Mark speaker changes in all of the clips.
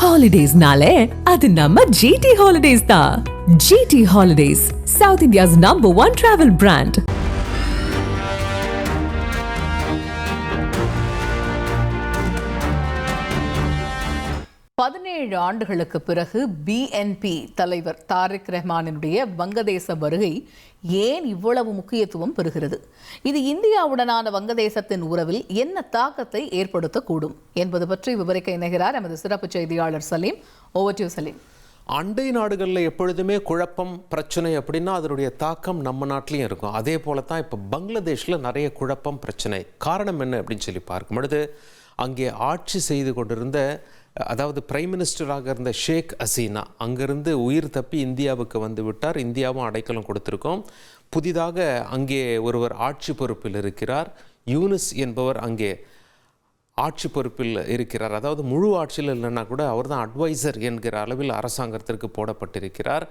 Speaker 1: ஹாலிடேஸ்னாலே அது நம்ம ஜிடி ஹாலிடேஸ் தான். GT Holidays, South India's #1 travel brand.
Speaker 2: ஆண்டுகளுக்கு பிறகு பிஎன்பி தலைவர் தாரிக் ரஹ்மானினுடைய வங்கதேச வருகை ஏன் இவ்வளவு முக்கியத்துவம் பெறுகிறது? இது இந்தியாவுடனான வங்கதேசத்தின் உறவில் என்ன தாக்கத்தை ஏற்படுத்தக்கூடும் என்பது பற்றி விவரிக்க இணைகிறார் எமது சிறப்பு செய்தியாளர் Salim. Over to you Salim.
Speaker 3: அண்டை நாடுகளில் எப்பொழுதுமே குழப்பம் பிரச்சனை அப்படின்னா அதனுடைய தாக்கம் நம்ம நாட்டிலையும் இருக்கும். அதே போல தான் இப்போ பங்களாதேஷில் நிறைய குழப்பம் பிரச்சனை. காரணம் என்ன அப்படின்னு சொல்லி பார்க்கும் பொழுது, அங்கே ஆட்சி செய்து கொண்டிருந்த, அதாவது பிரைம் மினிஸ்டராக இருந்த ஷேக் ஹசீனா அங்கிருந்து உயிர் தப்பி இந்தியாவுக்கு வந்து விட்டார். இந்தியாவும் அடைக்கலம் கொடுத்திருக்கோம். புதிதாக அங்கே ஒருவர் ஆட்சி பொறுப்பில் இருக்கிறார். யூனிஸ் என்பவர் அங்கே ஆட்சி பொறுப்பில் இருக்கிறார். அதாவது முழு ஆட்சியில் இல்லைன்னா கூட அவர் தான் அட்வைசர் என்கிற அளவில் அரசாங்கத்திற்கு போடப்பட்டிருக்கிறார்.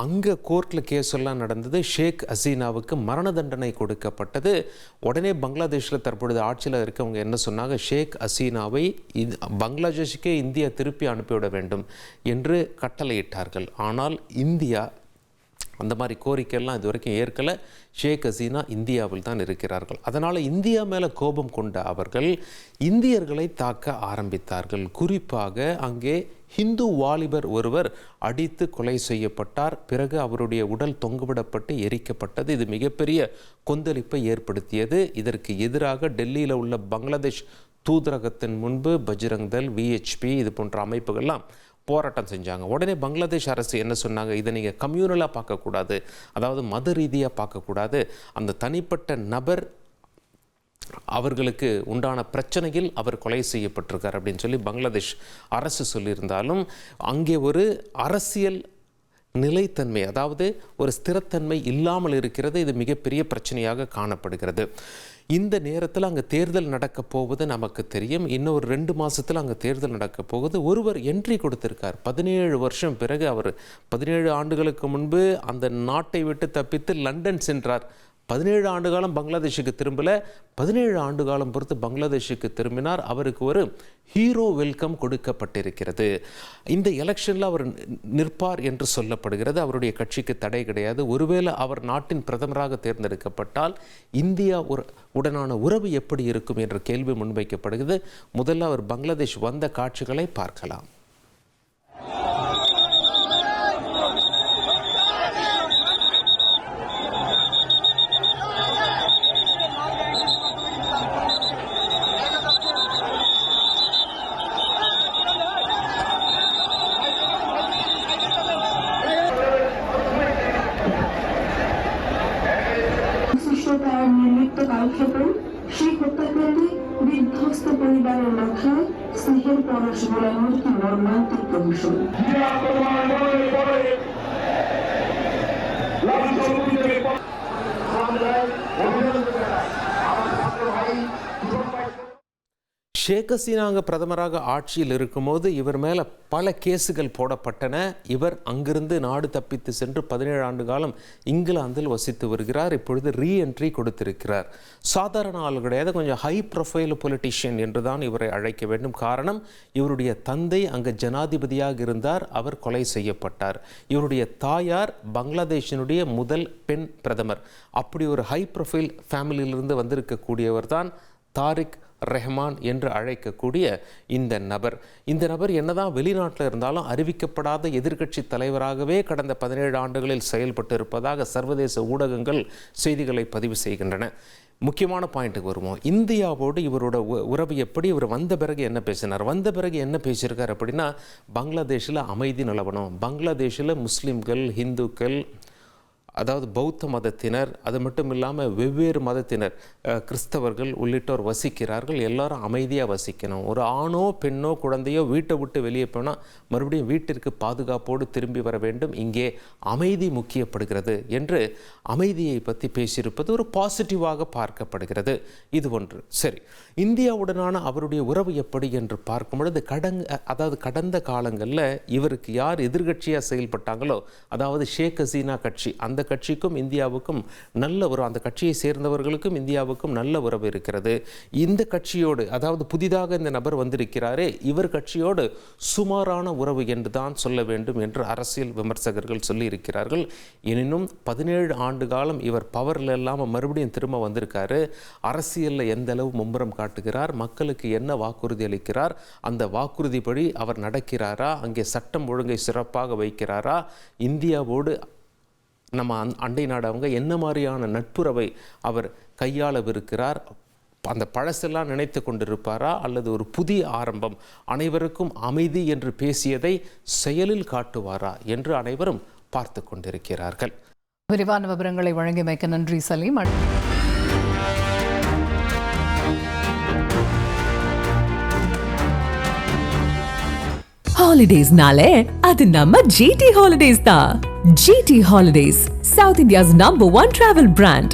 Speaker 3: அங்கே கோர்ட்டில் கேஸ் எல்லாம் நடந்தது. ஷேக் ஹசீனாவுக்கு மரண தண்டனை கொடுக்கப்பட்டது. உடனே பங்களாதேஷில் தற்பொழுது ஆட்சியில் இருக்கவங்க என்ன சொன்னாங்க, ஷேக் ஹசீனாவை பங்களாதேஷுக்கே இந்தியா திருப்பி அனுப்பிவிட வேண்டும் என்று கட்டளையிட்டார்கள். ஆனால் இந்தியா அந்த மாதிரி கோரிக்கையெல்லாம் இது வரைக்கும் ஏற்கலை. ஷேக் ஹசீனா இந்தியாவில் தான் இருக்கிறார்கள். அதனால் இந்தியா மேலே கோபம் கொண்ட அவர்கள் இந்தியர்களை தாக்க ஆரம்பித்தார்கள். குறிப்பாக அங்கே ஹிந்து வாலிபர் ஒருவர் அடித்து கொலை செய்யப்பட்டார். பிறகு அவருடைய உடல் தொங்குவிடப்பட்டு எரிக்கப்பட்டது. இது மிகப்பெரிய கொந்தளிப்பை ஏற்படுத்தியது. இதற்கு எதிராக டெல்லியில் உள்ள பங்களாதேஷ் தூதரகத்தின் முன்பு பஜ்ரங் தள், விஹெச்பி இது போன்ற அமைப்புகள்லாம் போராட்டம் செஞ்சாங்க. உடனே பங்களாதேஷ் அரசு என்ன சொன்னாங்க, இதை நீங்கள் கம்யூனலாக பார்க்கக்கூடாது, அதாவது மத ரீதியாக பார்க்கக்கூடாது. அந்த தனிப்பட்ட நபர் அவர்களுக்கு உண்டான பிரச்சனையில் அவர் கொலை செய்யப்பட்டிருக்கார் அப்படின்னு சொல்லி பங்களாதேஷ் அரசு சொல்லியிருந்தாலும், அங்கே ஒரு அரசியல் நிலைத்தன்மை, அதாவது ஒரு ஸ்திரத்தன்மை இல்லாமல் இருக்கிறது. இது மிகப்பெரிய பிரச்சனையாக காணப்படுகிறது. இந்த நேரத்தில் அங்கே தேர்தல் நடக்க போவது நமக்கு தெரியும். இன்னும் ஒரு 2 மாதத்தில் அங்கே தேர்தல் நடக்க போகுது. ஒருவர் என்ட்ரி கொடுத்திருக்கார். 17 வருஷம் பிறகு அவர் 17 ஆண்டுகளுக்கு முன்பு அந்த நாட்டை விட்டு தப்பித்து லண்டன் சென்றார். 17 ஆண்டு காலம் பங்களாதேஷுக்கு திரும்பல. 17 ஆண்டு காலம் பொறுத்து பங்களாதேஷுக்கு திரும்பினார். அவருக்கு ஒரு ஹீரோ வெல்கம் கொடுக்கப்பட்டிருக்கிறது. இந்த எலெக்ஷனில் அவர் நிற்பார் என்று சொல்லப்படுகிறது. அவருடைய கட்சிக்கு தடை கிடையாது. ஒருவேளை அவர் நாட்டின் பிரதமராக தேர்ந்தெடுக்கப்பட்டால் இந்தியா உடனான உறவு எப்படி இருக்கும் என்ற கேள்வி முன்வைக்கப்படுகிறது. முதல்ல அவர் பங்களாதேஷ் வந்த காட்சிகளை பார்க்கலாம்.
Speaker 4: শেখ হত্যাকাণ্ডে বিধ্বস্ত পরিবারের মাথায় স্নেহের পরশ বোলানোর কি মর্মান্তিক কৌশল।
Speaker 3: ஷேக் ஹசீனா அங்கே பிரதமராக ஆட்சியில் இருக்கும்போது இவர் மேலே பல கேஸுகள் போடப்பட்டன. இவர் அங்கிருந்து நாடு தப்பித்து சென்று 17 ஆண்டு காலம் இங்கிலாந்தில் வசித்து வருகிறார். இப்பொழுது ரீஎன்ட்ரி கொடுத்திருக்கிறார். சாதாரண ஆள் கிடையாது, கொஞ்சம் ஹை ப்ரொஃபைல் பொலிட்டிஷியன் என்று தான் இவரை அழைக்க வேண்டும். காரணம், இவருடைய தந்தை அங்கே ஜனாதிபதியாக இருந்தார், அவர் கொலை செய்யப்பட்டார். இவருடைய தாயார் பங்களாதேஷினுடைய முதல் பெண் பிரதமர். அப்படி ஒரு ஹை ப்ரொஃபைல் ஃபேமிலியிலிருந்து வந்திருக்கக்கூடியவர் தான் தாரிக் ரஹ்மான் என்று அழைக்கக்கூடிய இந்த நபர் என்னதான் வெளிநாட்டில் இருந்தாலும் அறிவிக்கப்படாத எதிர்க்கட்சி தலைவராகவே கடந்த 17 ஆண்டுகளில் செயல்பட்டு இருப்பதாக சர்வதேச ஊடகங்கள் செய்திகளை பதிவு செய்கின்றன. முக்கியமான பாயிண்ட்டுக்கு வருவோம். இந்தியாவோடு இவரோட உறவு எப்படி, இவர் வந்த பிறகு என்ன பேசியிருக்கார் அப்படின்னா, பங்களாதேஷில் அமைதி நிலவணும், பங்களாதேஷில் முஸ்லீம்கள், இந்துக்கள், அதாவது பௌத்த மதத்தினர், அது மட்டும் இல்லாமல் வெவ்வேறு மதத்தினர், கிறிஸ்தவர்கள் உள்ளிட்டோர் வசிக்கிறார்கள். எல்லாரும் அமைதியாக வசிக்கணும். ஒரு ஆணோ பெண்ணோ குழந்தையோ வீட்டை விட்டு வெளியே போனால் மறுபடியும் வீட்டிற்கு பாதுகாப்போடு திரும்பி வர வேண்டும். இங்கே அமைதி முக்கியப்படுகிறது என்று அமைதியை பற்றி பேசியிருப்பது ஒரு பாசிட்டிவாக பார்க்கப்படுகிறது. இது ஒன்று. சரி, இந்தியாவுடனான அவருடைய உறவு எப்படி என்று பார்க்கும் பொழுது கடந்த காலங்களில் இவருக்கு யார் எதிர்கட்சியாக செயல்பட்டாங்களோ, அதாவது ஷேக் ஹசீனா கட்சி, அந்த கட்சிக்கும் இந்தியாவுக்கும் நல்ல ஒரு, அந்த கட்சியை சேர்ந்தவர்களுக்கும் இந்தியாவுக்கும் நல்ல உறவு இருக்கிறது. இந்த கட்சியோடு, அதாவது புதிதாக இந்த நபர் வந்திருக்கிறாரே, இவர் கட்சியோடு சுமாரான உறவு என்று தான் சொல்ல வேண்டும் என்று அரசியல் விமர்சகர்கள் சொல்லியிருக்கிறார்கள். எனினும் 17 ஆண்டு காலம் இவர் பவரில் இல்லாமல் மறுபடியும் திரும்ப வந்திருக்காரு. அரசியலில் எந்த அளவு மும்முரம் காட்டுகிறார், மக்களுக்கு என்ன வாக்குறுதி அளிக்கிறார், அந்த வாக்குறுதிப்படி அவர் நடக்கிறாரா, அங்கே சட்டம் ஒழுங்கை சிறப்பாக வைக்கிறாரா, இந்தியாவோடு நம்ம அண்டை நாடு அவங்க என்ன மாதிரியான நட்புறவை அவர் கையாளவிருக்கிறார், அந்த பழசெல்லாம் நினைத்து கொண்டிருப்பாரா, அல்லது ஒரு புதிய ஆரம்பம், அனைவருக்கும் அமைதி என்று பேசியதை செயலில் காட்டுவாரா என்று அனைவரும் பார்த்து கொண்டிருக்கிறார்கள்.
Speaker 2: விரிவான விவரங்களை வழங்கியமைக்க நன்றி சலீம்.
Speaker 1: ஹாலிடேஸ்னாலே அது நம்ம GT ஹாலிடேஸ் தான். GT holidays, South India's #1 travel brand.